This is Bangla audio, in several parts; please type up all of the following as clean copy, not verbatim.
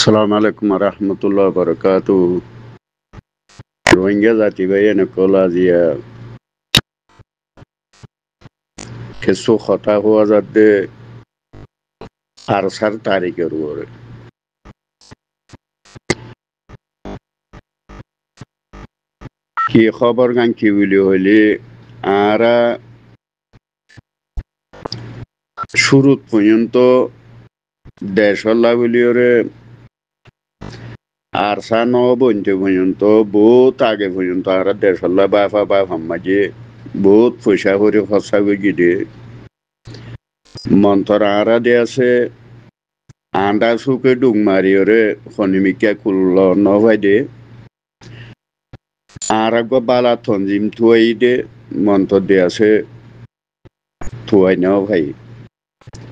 আসসালামু আলাইকুম রহমতুল্লাহ বরকাতু। রোহিঙ্গা জাতি ভাই নকলা জিয়া কিছু কথা হওয়া যাতে আরসার তারিখের উপরে কি খবর গান কি বলি হইলে আরা শুরুত পর্যন্ত দেশল্লা বলিওরে আরসা ন বনতে পর্যন্ত বহুত আগে পর্যন্ত আর দেশল্লা বাফা বাফা মাঝে বহুত পয়সা করে খরচা করে গিয়ে মন্থর আরা দিয়ে আছে আন্ডা সুকে ডুং মারিওরে খনিমিকা কুল্ল নভাই দে আর গো বালা থনজিম থুয়াই দে মন্থর দিয়ে আছে থুয়াই নাও ভাই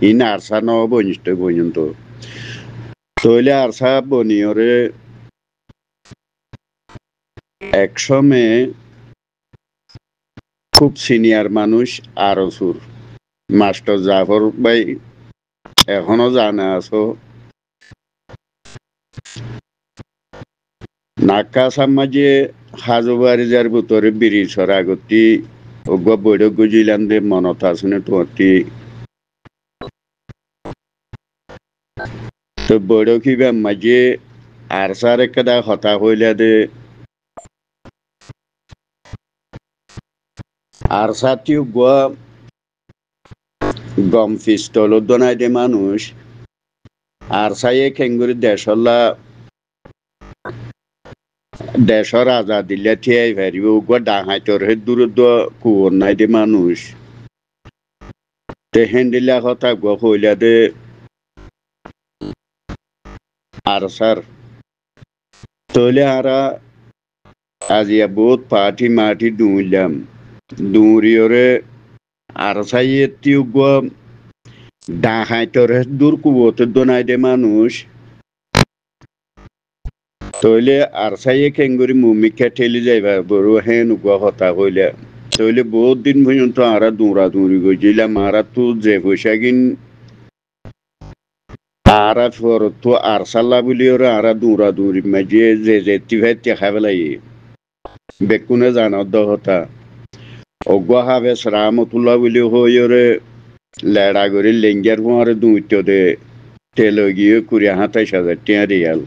ইন আরসা ন বনিষ্ঠ পর্যন্ত তৈলে আরসা বনিওরে একসময় খুব সিনিয়র মানুষ আরো সুর মাস্টার জাফর ভাই এখনো জানা আছো নাকা সামাজে হাজোবাড়ি যার ভিতরে ব্রিজর আগতি অজ্ঞ বৈঠক গুজিলাম দে মনত আছে তোটি তো বৈঠকিবা মাঝে আরসার একটা হতা হইলে দে আরসাতি গম পিস্তল দনাই দে মানুষ আরসাইয়ে খেঙ্গুরি দেশর আজাদিলে থিয়াই ভারিব ডাঙাইতর হে দূরত্ব কুয়র নাই দে মানুষ তে হেন্দিলা কথা হইলা দে আরসার তৈলে আরা আজিয়া বহুত পাটি মাটি দুইলাম দুরিয়রে আরসাইয়ে টিউগ ডাঙাইতর হে দূর কুয়তে দনাই দে মানুষ তৈলে আরসাইয়ে খেঙ্গুরি মুমিকা ঠেলি যাইবা বড় হেন কথা হইলে তৈলে বহুত দিন পর্যন্ত আরা দৌড়া দৌড়ি গেছিলাম আরা তো যে পয়সা কিন আরা ফর তো আরসাল্লা বলি ওরা আরা দৌড়া দৌড়ি মাঝে যে টিভাই দেখা পেলাই বেকুনে জানার দহতা অজ্ঞ হাবে রামতুল্লাহ বলি হই ওরে লেড়া করে লেঙ্গিয়ার ফোঁয়ারে দুইটো দে তেল গিয়ে ২৭,০০০ টিয়া রিয়াল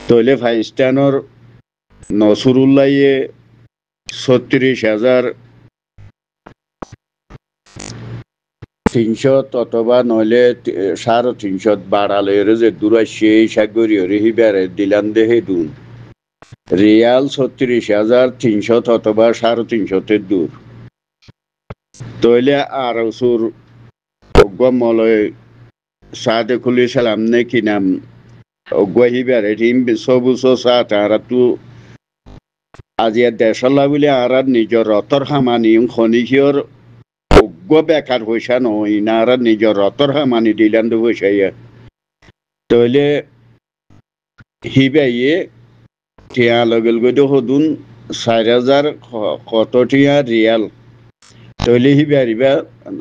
তৈলে ফাইস্টানোর নসরুল্লাহে ৩৬,৩০০ অথবা নইলে ৩৫০ বাড়ালে যে দূরা সেই সাগরি হিবারে দিলাম দেহে দুন রিয়াল ৩৬,৩০০ অথবা ৩৫০ দূর তৈলে আর সুর অজ্ঞ মলয় সাদে খুলি সালাম নে কি নাম অজ্ঞ হিবারে টিম সবুজ সা তারা তু আজিয়া দেশলা বলে আর নিজের রতর হামানি খনিকিয়র অজ্ঞ বেকার পয়সা নয় না আর নিজের রতর হামানি দিলাম তো পয়সাইয়া তৈলে হিবাইয়ে টিয়া লগেল গইতে হদুন ৪,০০০ কত টিয়া রিয়াল তৈলে হিবারিবা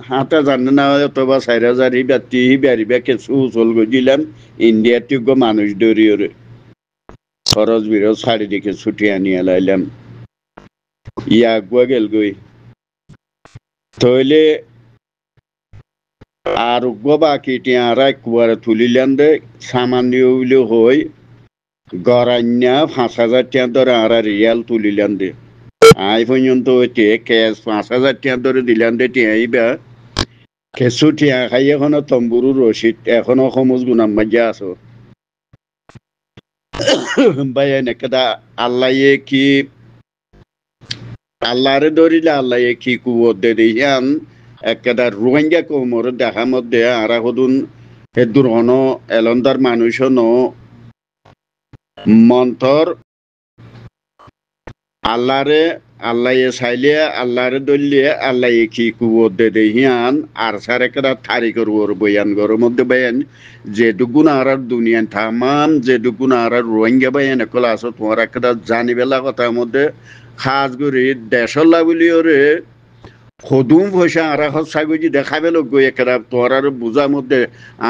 হাতে জানে না অথবা ৪,০০০ হিবারিবা কিছু উচল গিলাম ইন্ডিয়ার টিউগ মানুষ দরিয়রে খরচ বিরজ শাড়ি দেখে ছুটি আনিয়া লাইলাম ইয়া আগুয়া গেল গই তৈলে আর বাকি টিয়ারা কুয়ারে তুলিলাম দে সামান্য হই গড়াইনা ৫,০০০ টিয়া ধরে আর রিয়াল তুলিলাম দে আই পর্যন্ত হইতে ক্যাশ ৫,০০০ টিয়া ধরে দিলাম দে টিয়াইবা কিছু টিয়া খাই এখনো তম্বুরু রশিদ এখনো সমজ গুনাম মাঝে আছো ভাই এনেকেদা আল্লাহে কি আল্লাহরে ধরিলে আল্লাহে কি কুয়ত দে দিয়ান একেদা রোহিঙ্গা কোমর দেখা মধ্যে আরা হদুন হে দুরহন এলন্দার মানুষ ন মন্থর আল্লাহে চাইলে আল্লাহরে ধরলে আল্লাহে কি কুয়ত দে দিয়ান আর সার একেদা থারি করব বয়ান গর মধ্যে বয়ান যে দুগুণ আর দুনিয়ান থামাম যে দুগুণ আর রোহিঙ্গা বয়ান একলা আছো তোমার একেদা জানিবেলা কথার মধ্যে খাস করি দেশল্লা বলি ওরে সদুম পয়সা আর সচ্ছাগুজি দেখাবে লোক গই একটা তোর আর বোঝার মধ্যে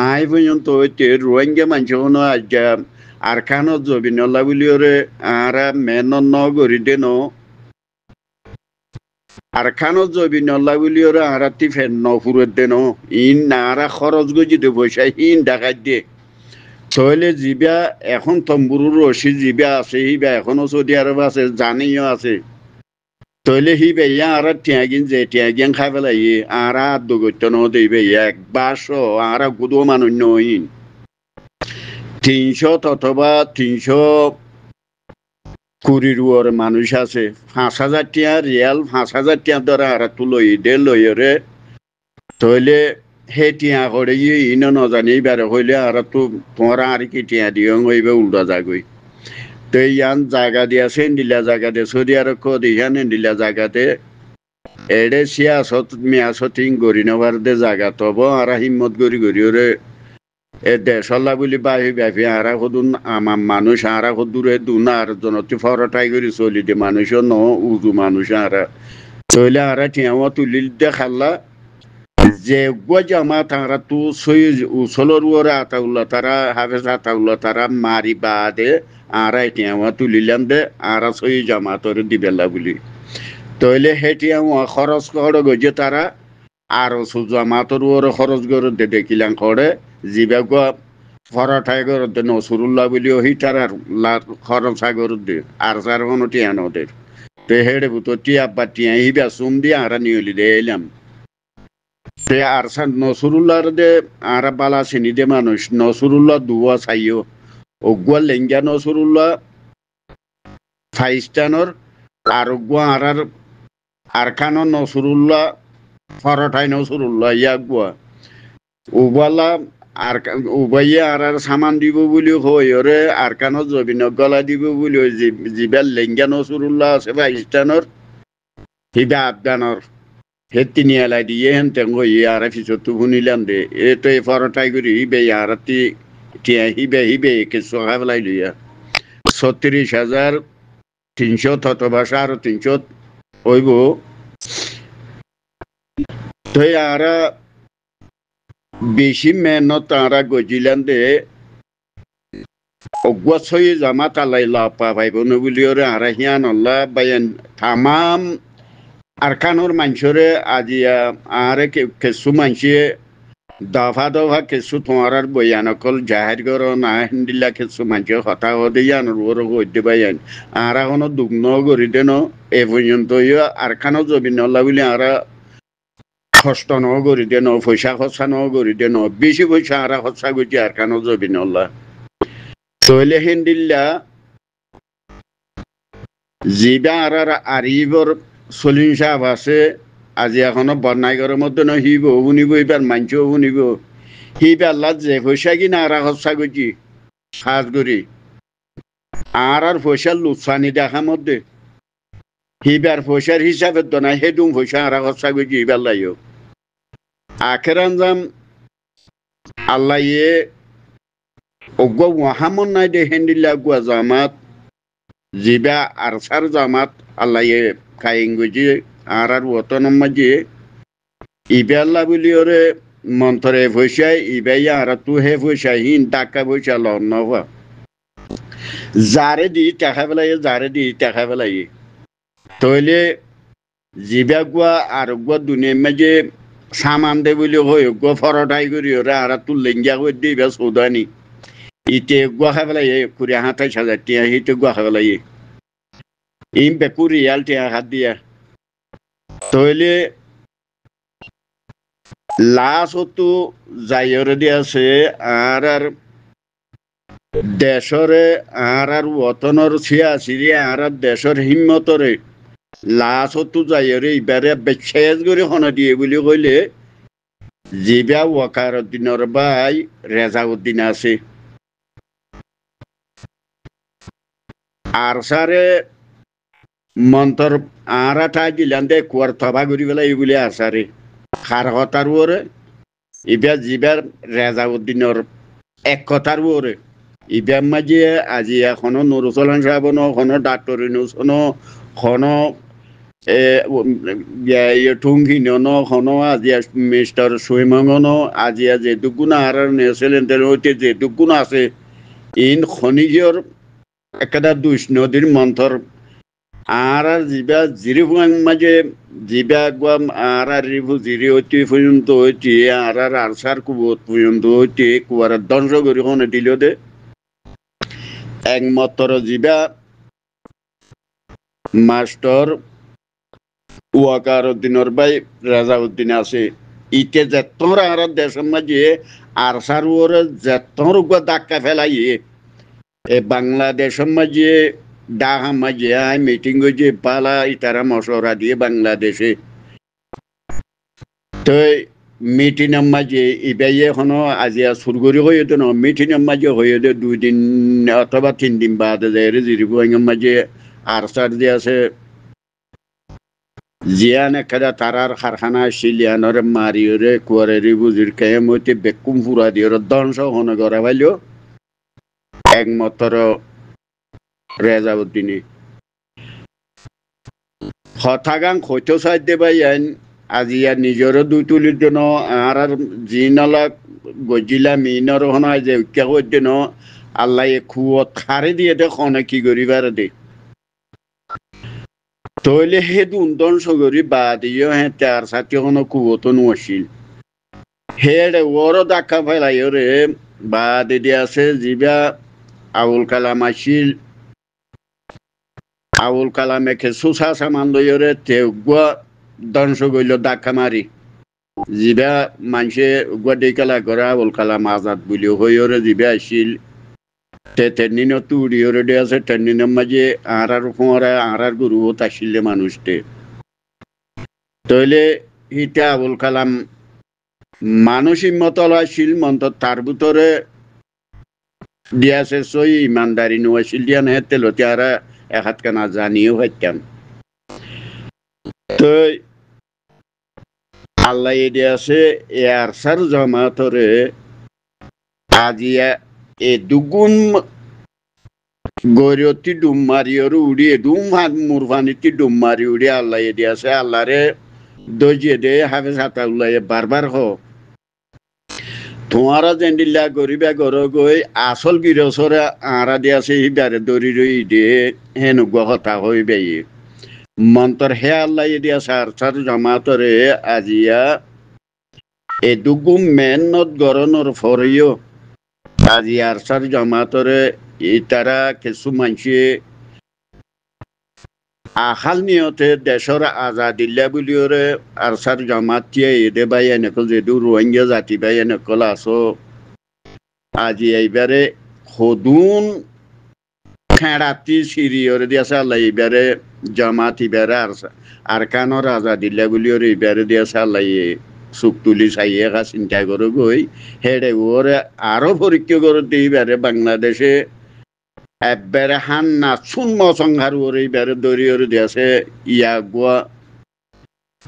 আই পর্যন্ত হইতে রোহিঙ্গা মানুষ হনো আজ আর খানো জবি নল্লা বলি ওরে আর মেন ন গরি দেন আর খানো জবি নল্লা বলি ওরে আর ফেন ন ফুরত দেন ইন নারা খরচ গজি দে পয়সা ইন দেখাই দিয়ে তাহলে জিবা এখন তম্বুরুর রশি জিবা আছে হিবা এখনো সৌদি আরব আছে জানিও আছে তাহলে হি বেয়া আর টিয়াগিন যে টিয়াগিন খাই পেলাই আর দুগত্য ন দিবে একবার আর গুদো মানুষ নইন 300 অথবা 320 মানুষ আছে 5,000 টিয়া রিয়াল 5,000 টিয়া ধরা আর তুলই দে লইরে তাহলে হে টিয়া করে ইনো নজানি বারে হইলে আর তো তোরা আর কি টিয়া দিও হইবে উল্টা যাগই তো ইয়ান জায়গা দিয়া সেন্ডিলা জায়গা দিয়ে সৌদি আরব কদি ইয়ান এন্ডিলা জায়গাতে এডে সিয়াসত মিয়াসতিং গরি নবার দে জায়গা তব আর হিম্মত গরি গরি ওরে এ দেশল্লা বলি বাহি ব্যাপী আরা সদুন আমার মানুষ আরা সদূরে দুনা আর জনতি ফরটাই করে চলি দে মানুষ ন উজু মানুষ আরা চলে আরা টিয়াও তুলি দেখাল্লা যে জামা তারা তু সই উসলর ওরা আতাউল্লা তারা হাফেজ আতাউল্লা তারা মারি বাদে আরা টিয়াও তুলিলাম দে আরা সই জামা তোর দিবেলা বলি তইলে হেটিয়াও খরচ কর গজে তারা আর জামাতর ওর খরচ গর দে দেখিলাম করে জিবাগ ফরাঠাই গর দে নসরুল্লাহ বলি ওই তারার খরচ আগর দে আর সার কোনো টিয়া নদের তো হেডে বুতো টিয়া বা টিয়া হিবা সুম দিয়ে আরা নিয়লি দে এলাম তে আর নসরুল্লাহর দে আর বালা চিনি দে মানুষ নসরুল্লাহ দুয়া চাইও অগুয়া লেঙ্গা নসরুল্লাহ ফাইস্টানর আর অগুয়া আর খানো নসরুল্লাহ ফরঠাই নসরুল্লাহ ইয়াগুয়া উবালা আর উবাইয়ে আর সামান দিব বুলি হই ওরে আর কানো জবিন গলা দিব বুলি জিবাল লেঙ্গা নসরুল্লাহ আছে ফাইস্টানর হিবা আফগানর হে তিনি এলাই দিয়ে হেন তেঙ্গো আর পিছত শুনিলাম দে এইটো এই ফরটাই করি হিবে ইয়ারাতি টিয়া হিবে কিছু খাবলাই লইয়া 36,300 অথবা 350 হইব তো আর বেশি মেহনত তারা গজিলাম দে অগুয়াছই জামা তালাই লাপা ভাইব নবুলি ওরে আর হিয়ান আল্লাহ বায়ান তামাম আরকানোর মানুষরে আজিয়া আর কিছু মানুষে দফা দফা কিছু তোমার বয়ানকল জাহের কর না হিন্দিলা কিছু মানুষে হতা হতে জান ওর হইতে বাইন আর এখনো দুগ্ন করি দেন এ পর্যন্ত আরকানো জমিন আল্লাহ বলে আর কষ্ট ন করি দেন পয়সা খরচা ন করি দেন বেশি পয়সা আর খরচা করছি আরকানো জমিন আল্লাহ তইলে হিন্দিল্লা জিবা আর আরিবর সলিম সাহেব আছে আজি এখনো বর্ণাইগরের মধ্যে ন হিব শুনিব এবার মানছেও শুনিব হিব আল্লাহ যে পয়সা কিনা আর খরচা করছি সাজ করি আর পয়সার লুৎসানি দেখা মধ্যে হিবার পয়সার হিসাবে তো নাই হেডুম পয়সা আর খরচা করছি হিবার লাইও আখের আঞ্জাম আল্লাহ ইয়ে অজ্ঞ মহামন নাই দে হেন্দিল্লা গুয়া জামাত জিবা আরসার জামাত আল্লাহ ইয়ে কাইং গুজি আর ওতনম মাঝে ইবে আল্লাহ বলি ওরে মন্ত্রে পয়সায় ইবাই আর তু হে পয়সা হিন টাকা পয়সা লন নবা যারে দি টাকা বেলাই যারে দি টাকা বেলাই তইলে জিবা গুয়া আর গুয়া দুনিয়ার মাঝে সামান দে বলি হই গুয়া ফরটাই করি ওরা আর তু লেঙ্গা করে দিবা সৌদানি ইতে গুয়া খাবেলাই 20,000 টিয়া হিতে গুয়া খাবেলাই ইম বেকু রিয়াল টিয়া হাত দিয়া তইলে লাশতো যাইরে দি আছে আর দেশরে আর ওতনর ছিয়াশিরি আর দেশর হিম্মতরে লাশতো যাইরে ইবারে বেশেষ করে হন দিয়ে বলি কইলে জিবা ওয়াকারউদ্দিনের ভাই রেজাউদ্দিন আছে আর সারে মন্তর আর ঠাই দিলাম দে কুয়ার থবা করি পেলাই এই বলে আসারে খার কথার ওরে ইবার জিবার রেজাউদ্দিনের এক কথার ওরে ইবার মাঝে আজি এখনো নুরুসলান সাহেব এখনো ডাক্তার ইনুস এখনো ঠুংখিননো হনো আজিয়া মিস্টার সুইমঙ্গনো আজিয়া যেটুকুন আর নেছিলেন ওইতে যেটুকুন আছে ইন খনিজর একটা দুষ নদীর মন্থর আর জিবা জিরি ফুয়াং মাঝে জিবা গুয়াম আর রিভু জিরি হইতে পর্যন্ত হইতে আর আরসার কুবত পর্যন্ত হইতে কুয়ার ধ্বংস করি হনে দিল দে একমাত্র জিবা মাস্টার ওয়াকার উদ্দিনের ভাই রাজাউদ্দিন আছে ইতে যেতর আর দেশের মাঝে আরসার ওর যেতর ধাক্কা ফেলাই এ বাংলাদেশের মাঝে ডাহা মাঝে আই মিটিং হয়েছে পালা ইতারা মশরা দিয়ে বাংলাদেশে তো মিটিংয়ের মাঝে ইবাইয়ে এখনো আজিয়া সুরগরি হয়ে তো মিটিংয়ের মাঝে হয়ে দে 2 দিন অথবা 3 দিন বাদে যায় জিরিবুয়ের মাঝে আরসার দিয়ে আছে জিয়ান একটা তারার কারখানা শিলিয়ানোর মারিওরে কুয়ারেরি বুজির কেমতে বেকুম ফুরা দিয়ে ধ্বংস হনে করা পাইল একমাত্র রেজাউদ্দিনে হঠাগাং হইতো সাইডে ভাই আইন আজি আর নিজেরও দুই তুলির জন্য আর জিনলা গজিলা মিনর হন যে উৎকা করতে ন আল্লাহ খুয়ত খারে দিয়ে দে খনে কি করিবার দে তইলে হে দুন্দন সগরি বাদিও হে তার সাথে কোনো কুয়ত নছিল হেড়ে ওরও দেখা ফেলাই রে বাদে দিয়ে আছে জিবা আবুল কালাম আসিল আবুল কালামেকে সুসা সামান লইরে তেগুয়া ধ্বংস গইল ডাকা মারি জিবা মানুষে গুয়া দেখালা করে আবুল কালাম আজাদ বলি হইরে জিবা আসিল তেনিন তুড়িওরে দিয়ে আছে তেনিনের মাঝে আড়ার ফোঁরা আড়ার গুরু আসিলে মানুষতে তইলে হিটা আবুল কালাম মানুষই মতল আসিল মন্ত তার ভিতরে দিয়াছে সই ইমানদারি নোয়াছিল দিয়া না তেলতে আর এক হাত কানা জানিও হইতাম তো আল্লাহ দিয়াছে এ আরসার জামাতরে আজিয়া এ দুগুণ গরিয়তি ডুম মারিয়র উড়িয়ে ডুম হাত মুরফানিতি ডুম মারি উড়িয়ে আল্লাহ দিয়াছে আল্লাহরে দজিয়ে দে হাফেজ হাতা উল্লাহ বারবার হ তোমারা জেন্ডিল্লা গরিবা গর গই আসল গিরসরে আঁরা দিয়াছে হিবারে দরি রই দিয়ে হেনুগুয়া হতা হইবে মন্তর হে আল্লাহ দিয়াছে আরসার জামাতরে আজিয়া এ দুগুম মেহনত গরনের ফরিও আজি আরসার জামাতরে ইতারা কিছু মানুষে আহাল নিয়তে দেশের আজাদিল্লা বুলিওরে আরসার জামাতিয়ে এদে বাই এনেকল যেদু রোহিঙ্গা জাতি বাই এনেকল আসো আজি এইবারে সদুন খেড়াতি সিরিয়রে দিয়াছে আল্লাহ এইবারে জামাত ইবারে আরকানোর আজাদিল্লা বুলিওরে এইবারে দিয়াছে আল্লাহ চুক তুলি চাইয়ে চিন্তা করে গই হেডে ওরে আরো পরীক্ষা করে এইবারে বাংলাদেশে এবারে হান না চুন মসংহার ওরে এইবারে দরিয়রে দিয়াছে ইয়া গোয়া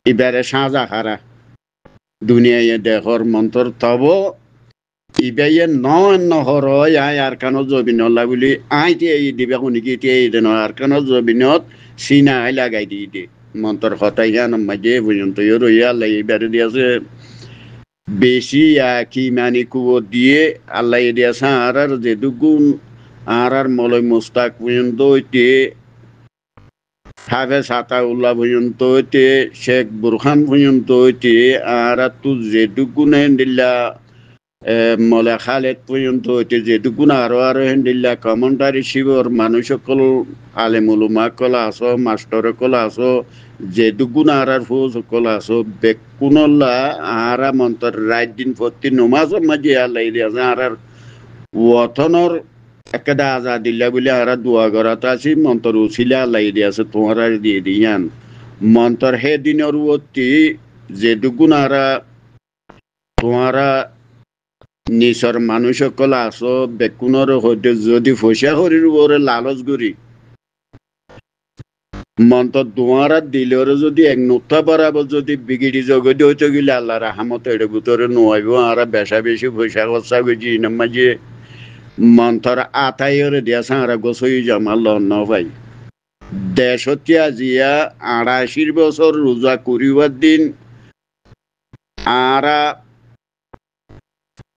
এবারে সাজা হারা দুনিয়ায় দেহর মন্তর তব ইবাইয়ে নহর আই আরকানো জবিনল্লা বলি আইতে এই দিবে শুনিকি এই দেন আরকানো জবিনত চিনা আই লাগাই দি দে মন্তর হতাই হান মাঝে পর্যন্ত রইয়া আল্লাহ এইবারে দিয়াছে বেশি কি মানে কুয়ো দিয়ে আল্লাহ দিয়াছে আর যে দুগুণ আর মলয় মুস্তাক পর্যন্ত হইতে হাফেজ আতাউল্লাহ পর্যন্ত হইতে শেখ বুরহান পর্যন্ত হইতে আর তু যে দুগুণ হেন্দিল্লা মলে খালেদ পর্যন্ত হইতে যে দুগুণ আরো হেন্দিল্লা কমেন্টারি শিবর মানুষ সকল আলেমুলুমা কলা আছো মাস্টর কলা আছো যে দুগুণ আর ফৌজ সকল আছো বেকুনল্লা আর মন্তর রাত দিন প্রতি নমাজের মাঝে আল্লাহ দিয়াছে আর ওয়াতনর একটা আজাদিল্লা বলে আর দোয়া করাতে আছি মন্তর উচিলা আল্লাহ দিয়াছে তোমার দিয়ে দিয়ান মন্তর হে দিনের অতি যে দুগুণ আর তোমারা নিচর মানুষ সকল আছো বেকুনের হইতে যদি পয়সা করির ওরে লালচ করি মন্তর দোয়ারা দিলের যদি এক নোটা বরাবর যদি বিগিড়ি জগদি হইতে গেলে আল্লাহ রাহামত এর ভিতরে নোয়াইব আর বেশা বেশি পয়সা খরচা করছি মাঝে মন্তর আতাইরে দিয়াছে আর গোসই জমা লন ভাই দেশতিয়া আজিয়া ৮৮ বছর রোজা করিবার দিন আরা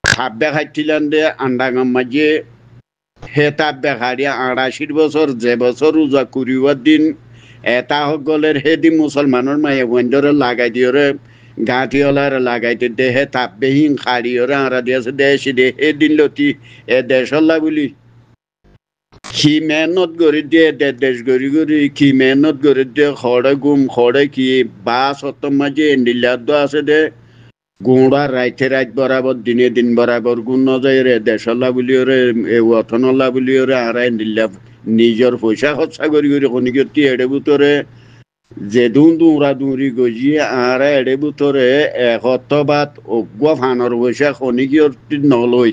থাব্বে খাইছিলেন দে আন্ডাগাম মাঝে হে থাব্বে খাড়িয়া ৮৮ বছর যে বছর রোজা করিবার দিন এটা সকলের হেদি মুসলমানের মায়ে বন্ধরে লাগাই দিয়রে গাঁঠিওলার লাগাইতে দেহে তাপবেহীন খাড়িওরে আঁরা দিয়েছে দেশি দে হে দিন লতি এ দেশল্লা বলি কি মেহনত করে দিয়ে দেশ গড়ি গড়ি কি মেহনত করে দিয়ে খড়ে গুম খড়ে কি বাস অত মাঝে এন্ডিল্লাদ আছে দে গুঁড়া রাইতে রাইত বরাবর দিনে দিন বরাবর গুণ নজাই রে দেশল্লা বলিও রে অথনল্লা বলিও রে আর এন্ডিল্লা নিজের পয়সা খরচা করি করি খনিকতি এড়ে ভিতরে যে দুঁরা দুঁরি গজিয়ে আর এড়ে ভিতরে একত্রবাদ অজ্ঞ ফানর পয়সা খনিকতি নলই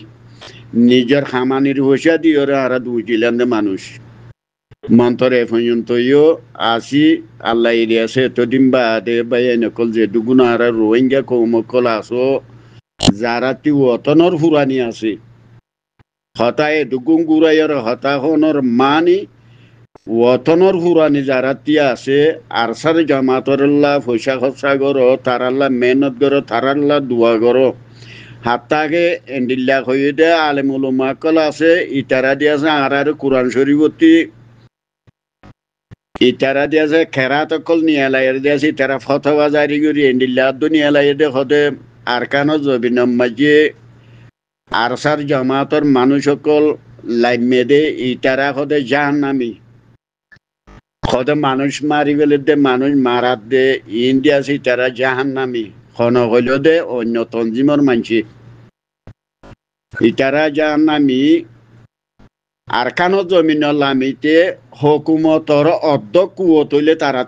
নিজের খামানির পয়সা দিয়ে আর দুইছিলেন মানুষ মন্তরে পর্যন্তও আসি আল্লাহ এরিয়াছে এতদিন বাদে বাই নকল যে দুগুণ আর রোহিঙ্গা কৌমকল আসো যারা তি অতনর ফুরানি আছে হতায় দুগুণ গুড়াইয়ের হতাহনর মানি ওতনর ফুরানি যারা তিয়া আছে আরসার জামাতরল্লাহ পয়সা খরচা করো তারাল্লাহ মেহনত করো তারাল্লাহ দোয়া করো হাত্তাকে এন্ডিল্লা হয়ে দে আলেমুল মাকল আছে ইতারা দিয়েছে আর কোরআন শরীফতি ইতারা দিয়েছে খেরাত অকল নিয়ালাইয়ের দিয়েছে ইতারা ফতোয়া জারি করি এন্ডিল্লা নিয়ালাইয়ে দে হতে আরকানো জবিনম মাঝে আরসার জামাতর মানুষ সকল লাইমে দে ইতারা হতে জাহান্নামী হতে মানুষ মারি গেলে দে মানুষ মারাত দে ইন্ডিয়া আছে ইতারা জাহান্নামী খন হইল দে অন্য তঞ্জিমর মানছি ইতারা জাহান্নামী আরকানো জমিন লামিতে হকুমতর অর্ধ কুয়ো তৈলে তারা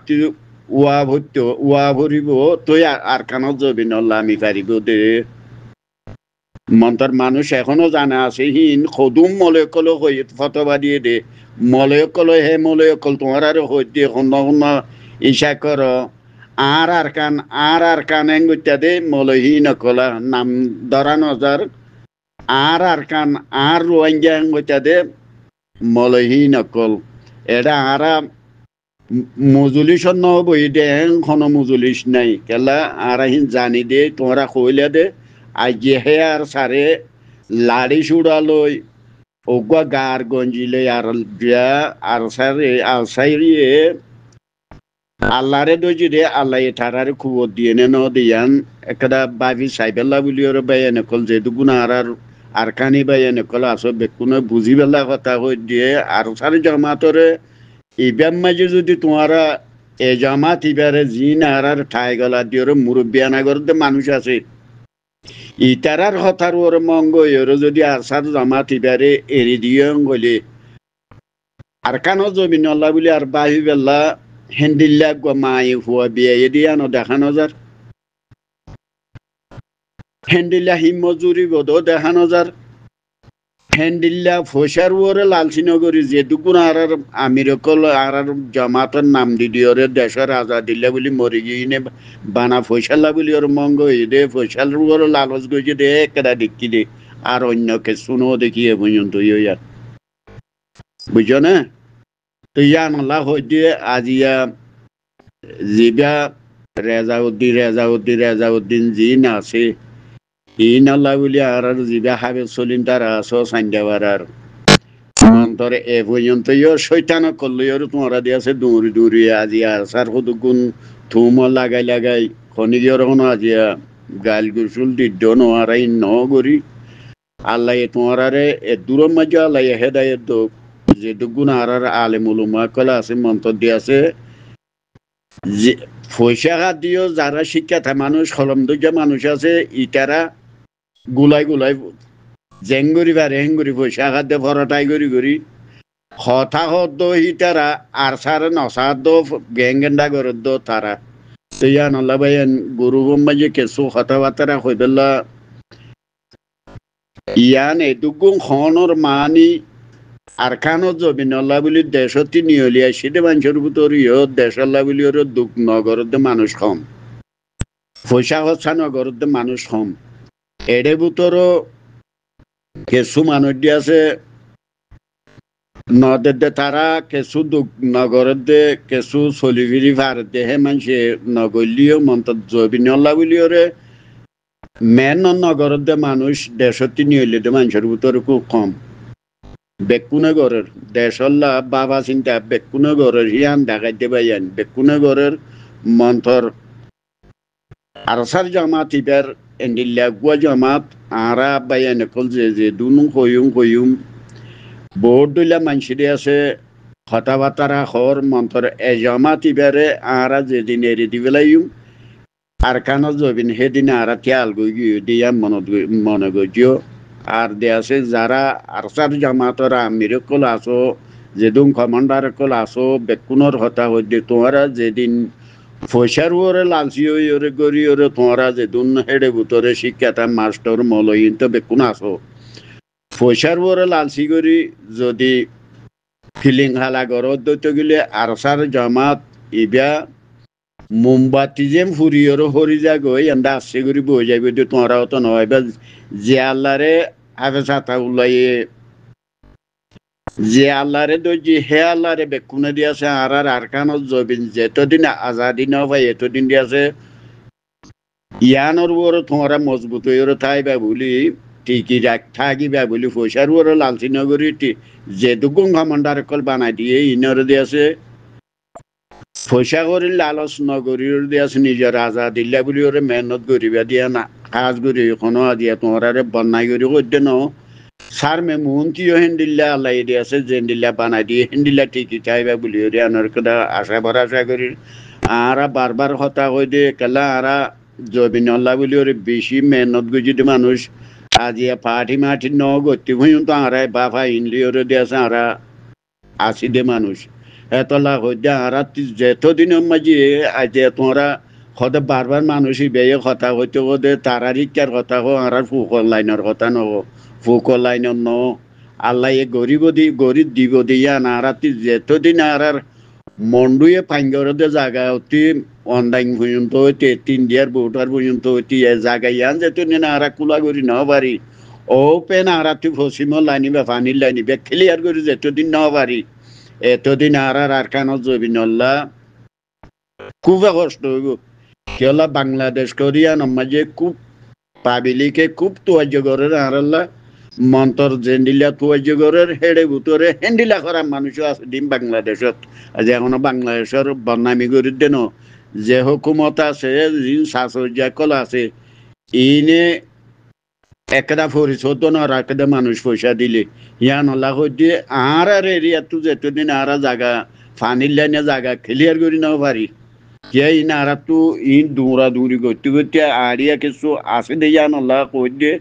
উয়া ভরিব তৈ আরকানো জমিন লামি পারিব দে মন্তর মানুষ এখনো জানা আছে হিন সদুম মলয়কল হয়ে ফতবা দিয়ে দে মলয়কল হে মলয়কল তোমার আর হয়ে দিয়ে সন্ন সন্ন ইচ্ছা কর আর আরকান এঙ্গুত্যা দে মলহীন কলা নাম ধরা নজার আর কান আর রোহিঙ্গা এঙ্গুত্যা দে মলহীন কল এটা আরা মজুলিস বই দে খন মজুলিস নাই কেলা আর জানি দে তোমরা কইলে দে আজ হে আর সারে লাড়ি সুড়ালই ওগুয়া গার গঞ্জিলে আর আর সারে আলসাইরিয়ে আল্লাহরে দজি দে আল্লাহ এটারে খুব দিয়ে ন দিয়ান একটা বাবি সাইবেলা বলি ওর বাইয়ানে কল যেহেতু গুণা আর কানি বাইয়ানে কল আসো বেকুনে বুঝি বেলা কথা হয়ে দিয়ে আর সারে জমাতরে ইব্যাম মাঝে যদি তোমারা এ জামাত ইবারে জিন আর ঠাই গলা দিয়ে মুরব্বিয়ানা করতে মানুষ আছে ইতারার হতার ওর মঙ্গ এর যদি আরসার জামাত ইবারে এরি দিয়ে গলে আর কানো জমিন আল্লাহ বলি আর বাহি বেলা হেন্দিল্লা মাই হুয়া বিয়ে দিয়া ন দেখানো যার হেন্দিল্লা হিমজুরি বোধ দেখানো যার হেন্দিল্লা ফসার ওরে লালসিনগরী যে দুগুণ আর আমিরকল আর জামাতের নাম দিদিওরে দেশের আজাদিল্লা বলি মরি গিয়ে বানা ফসাল্লা বলি ওর মঙ্গ দে ফসাল ওরে লালচ গইছে দে কেডা দেখি দে আর অন্যকে শুনো দেখিয়ে পর্যন্ত ইয়ার বুঝছো না তো ইয়ান আল্লাহ হইতে আজিয়া জিবা রেজাউদ্দিন জিন আছে ইন আল্লাহ বলি আর জিবা হাবে চলিন তারা আছো সান্দাবার আর মন্তরে এ পর্যন্ত শৈতান করলো তোমরা দিয়েছে দৌড়ি দৌড়ি আজি আর সার শুধু গুণ থুম লাগাই খনিগিয়র আজিয়া গাল গুসুল দিদ্য নোয়ারাই ন গরি আল্লাহ তোমারে এ দূরের মাঝে আল্লাহ হেদায়ত দোক যে দুগুণ আর আলেমুল কলা আছে মন্তর দিয়ে আছে যে পয়সা হাত দিও যারা শিক্ষা মানুষ কলম দইয়া মানুষ আছে ইটারা গুলাই জেঙ্গুরি বা রেঙ্গুরি পয়সা হাত দিয়ে পরটাই করি হতা হদ ইটারা আর সারে নসাদ গেঙ্গেন্ডা গরদ তারা তো ইয়ান আল্লাহ ভাইয়ান গুরু মাঝে কেসু কথাবার্তা হইবেলা ইয়ান এদুগুণ খনর মানি আর কানো জমিন আল্লাহ বলি দেশতি নিয়লিয়া সেটা মানুষের ভিতর দেশাল্লাহ বলি ওর দুঃখ নগরতে মানুষ কম পয়সা খরচা নগরতে মানুষ কম এডে ভিতর কিছু মানুষ দিয়ে আছে নদের দে তারা কিছু নগরের দে কিছু চলিফিরি ভারত দেহে মানুষে নগরলিও মন্ত জবিনল্লা বলিও রে মেন নগরের দে মানুষ দেশতি নিয়ে দে মানুষের ভিতরে খুব কম বেকুনে গরের দেশল্লা বাবা চিন্তা বেকুনে গরের হিয়ান দেখাইতে পাইয়ান বেকুনে গরের মন্তর আরসার জামাত ইবার এন্ডিল্লা গুয়া জামাত আরা বাইয়ান কল যে দুনু কয়ুম বহুত দইলা মানুষের আছে কথাবার্তা হর মন্তর এ জামাত ইবারে আরা যেদিন এরি দিবেলাইম আর কান জবিন সেদিন আরা তিয়াল গই দিয়া মনে গজিও আর দে আছে যারা আরসার জামাতর আমির কল আসো যেদিন কমান্ডার কল আসো বেকুনর হতা হইতে তোমরা যেদিন পয়সার ওরে লালচি ওরে গড়ি ওরে তোমরা যেদিন হেডে ভিতরে শিক্ষাটা মাস্টার মলইন তো বেকুন আসো পয়সার ওরে লালচি করি যদি ফিলিং হালা গরত দৈত গেলে আরসার জামাত ইবা মোমবাতি যেম ফুরিয়র হরি যা গই এন্দা আসছে করি বই যাবে তোমরা তো নয় বা যে আল্লাহরে হাফে ছাতা উল্লাইয়ে যে আল্লাহরে দই হে আল্লাহরে বেকুনে দিয়েছে আর কানত জবিন যেতদিন আজাদি না ভাই এতদিন দিয়েছে ইয়ানোর ওর তোমরা মজবুত হয়ে থাইবা বলি টিকি থাকিবা বলি পয়সার ওর লালচি নগরী যে দুগুং কমান্ডার কল বানাই দিয়ে ইনর দিয়েছে পয়সা করি লালচ নগরীর দিয়েছে নিজের আজাদিল্লা বলি ওরে মেহনত করিবা দিয়া না কাজ করি কোনো দিয়া তোমরা বন্যাই করি করতে ন সার মে মুহন্তিও হেন্দিল্লা আল্লাহ দিয়েছে জেন্দিল্লা বানাই দিয়ে হেন্দিল্লা টিকি চাইবা বলি ওরে আনার কথা আশা ভরসা করি আর বারবার হতা হয়ে দিয়ে কেলা আরা জবিন আল্লাহ বলি ওরে বেশি মেহনত গুজি মানুষ আজিয়া পাঠি মাঠি ন গতি হইম তো আরাই বাফা ইনলি ওরে দিয়েছে আরা আসি দে মানুষ এতলা হইতে আরা যেতদিন মাঝি আজ তোমরা হতে বারবার মানুষই বেয়ে কথা হইতে হতে তারার ইচ্ছার কথা হো আর ফুকর লাইনের কথা নহ ফুকর লাইনের ন আল্লাহ এ গরিব দিব দিয়া না আর যেতদিন আর মন্ডুয়ে পাঙ্গরতে জায়গা অতি অনলাইন পর্যন্ত হইতে 3 দিয়ার ভোটার পর্যন্ত হইতে এ জায়গায় আন যেতদিন আর কুলা করি ন পারি ও পেন আর তুই পশ্চিম লাইনি বা পানির লাইনি বে ক্লিয়ার করি যেতদিন ন পারি এতদিন আর কানত জবিনল্লা খুব কষ্ট হইব কেলা বাংলাদেশ কোরিয়ান মাঝে খুব পাবিলিকে খুব তোয়াজ্য করে আরাল্লা মন্তর জেন্ডিলা তোয়াজ্য করে হেডে ভিতরে হেন্ডিলা করা মানুষও আছে দিন বাংলাদেশত আজ এখনো বাংলাদেশের বদনামি করে দেন যে হুকুমত আছে শাসজ্জা কল আছে ইনে একটা পরিশোধ না রাখতে মানুষ পয়সা দিলে ইয়ান আল্লাহ হইতে আর এরিয়া তো যেতদিন আর জায়গা ফানির লাইনে জায়গা ক্লিয়ার করি না পারি কে ইন আর তো ইন দৌড়া দৌড়ি করতে করতে আরিয়া কিছু আছে দে ইয়ান আল্লাহ কই দে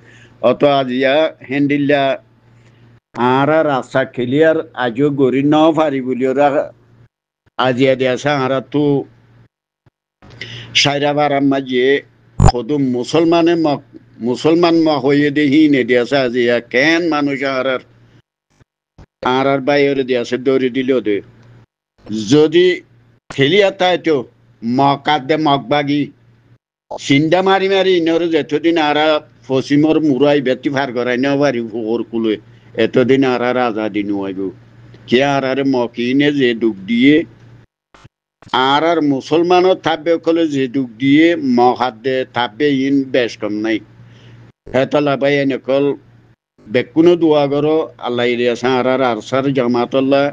অত আজিয়া হ্যান্ডিল্লা আর রাস্তা ক্লিয়ার আজও গড়ি না পারি বলি ওরা আজিয়া দিয়েছে আর তো সাইরা বারাম মাঝে কদম মুসলমান হয়ে দেখি নে দিয়েছে আজিয়া কেন মানুষ আর বাইরে দিয়েছে দৌড়ি দিল দে যদি খেলিয়া তাই তো মকাদে মগবাগি চিন্তা মারি ইনরে যেতদিন আর পশ্চিমর মুরাই ব্যক্তি ভার করাই না পারি ফুকর কুলে এতদিন আর আজাদি নোয়াইব কে আর মকিনে যে দুঃখ দিয়ে আর মুসলমানও থাকবে কলে যে দুঃখ দিয়ে মহাদে থাকবে ইন বেশ কম নাই হেতলা বাই এনেকল বেকুনো দোয়া করো আল্লাহ রিয়াসা আর আরসার জামাতল্লাহ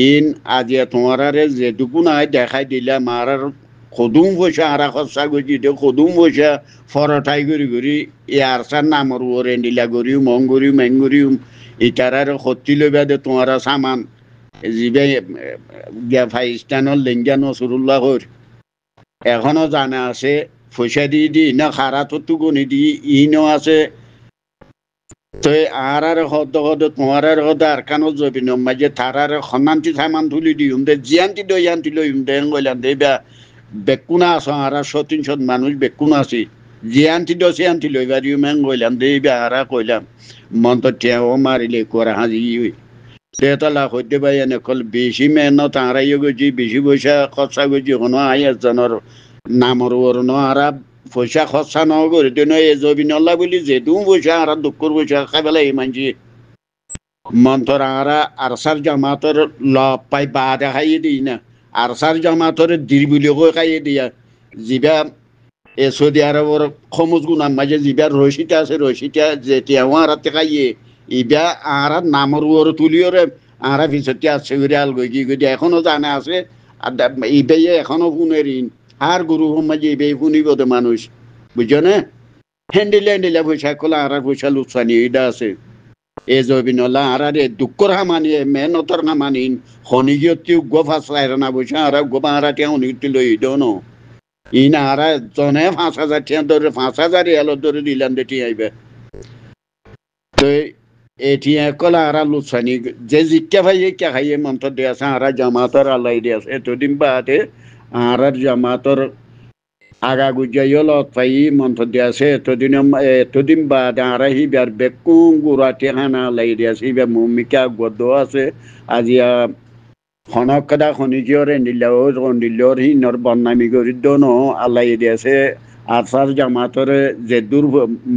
ইন আজিয়া তোমারে যেটুকু নাই দেখাই দিলা মারার কদুম পয়সা আর খরচা করছি দে কদুম পয়সা ফরঠাই করি এ আরসার নামর ওরে দিলা করিও মং করিও ইটারার সত্যি লইবা দে তোমার সামান যিবে ফাইস্তানৰ লেঙ্গা নসরুল্লাহ হর এখনো জানা আছে পয়সা দি না খারাতো গনি দি ইনো আছে তো আর হদ তোমার হদ আর কানো জবিন মাঝে তারার সন্নান্তি সামান তুলি দিম দে জিয়ান্তি দয়ান্তি লইম দে গইলাম দে বেকুনা আছো আর 100-300 মানুষ বেকুনা আছে জিয়ান্তি দয়ান্তি লইবা দিম গইলাম দে আর কইলাম মন তো টেও মারিলে করা হাজি তেতলা হইতে পাই এনেকল বেশি মেহনত আড়াইও গেছি বেশি পয়সা খরচা করছি কোনো আইজনের নামর ওরনো আর পয়সা খরচা ন করে তেন এ জবিনল্লা বলি যেহেতু পয়সা আর দুঃখর পয়সা খাই পেলাই মানছি মন্তর আরা আরসার জামাতর ল পাই বাদে খাইয়ে দিই না আরসার জামাতর দিরবিলি খাইয়ে দিয়া জিবা এ সৌদি আরবর খমুজ গুনার মাঝে জিবা রশিটা আছে রশিটা যেতিয়া আরাতে খাইয়ে ইবা আরা নামর ওর তুলিওরে আরা পিছতে আছে করে আল গই গই এখনো জানা আছে আর ইবে এখনো শুনের আর গুরু মাঝে ইবে শুনিব তো মানুষ বুঝছো না হ্যান্ডেলে হ্যান্ডেলে পয়সা কলা আর পয়সা লুকসানি এটা আছে এ জবিনলা আরারে দুঃখর হামানি মেহনতর হামানি খনিগতি গোফাস না বসে আর গোবা আরাটিয়া উনিটি লই দন ইনা আরা জনে 5,000 টিয়া ধরে 5,000 এলো ধরে দিলাম দেটি আইবে তো এটি কলা আরা লুসানি যে জিজ্ঞা ভাই কে খাইয়ে মন্ত্র দিয়ে আছে আরা জামাতর আল্লাহ দিয়ে আছে এতদিন বাদে আরার জামাতর আগা গুজাইল পাই মন্ত্র দিয়ে আছে এতদিন বাদে আরা হিবার বেকুং গুড়াটি খানা লাই দিয়ে আছে হিবার ভূমিকা গদ্দ আছে আজিয়া খনকদা খনিজরে নিলেওর হিনর বন্নামি করি দন আল্লাহ দিয়ে আছে আসার জামাতরে যে দূর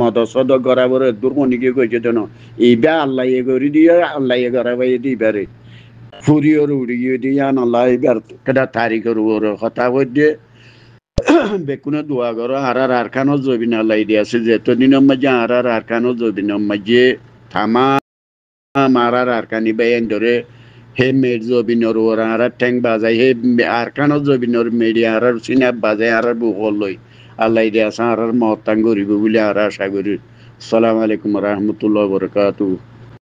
মদসদ গড়াবরে দূর মনিকে কইছে দন ইবা আল্লাহ করি দিয়ে আল্লাহ গড়াবাই দিবারে ফুরিওর উড়িয়ে দিয়ে আল্লাহ এবার কেডা তারিখের ওর কথা বলছে বেকুনে দোয়া করো আরার আরকানো জবিন আল্লাহ দিয়ে আছে যেতদিনের মাঝে আরার আরকানো জবিনের মাঝে থামা মারার আরকানি বাইন ধরে হে মেড জবিনর ওরা আর ট্যাং বাজাই হে আরকানো জবিনর মেডি আর সিনাপ বাজাই আর বুকল লই আল্লাহ দিয়ে আছে আর মহত্তাং করিব বলে আর আশা করি আসসালামু আলাইকুম রহমতুল্লাহ বরকাতুহু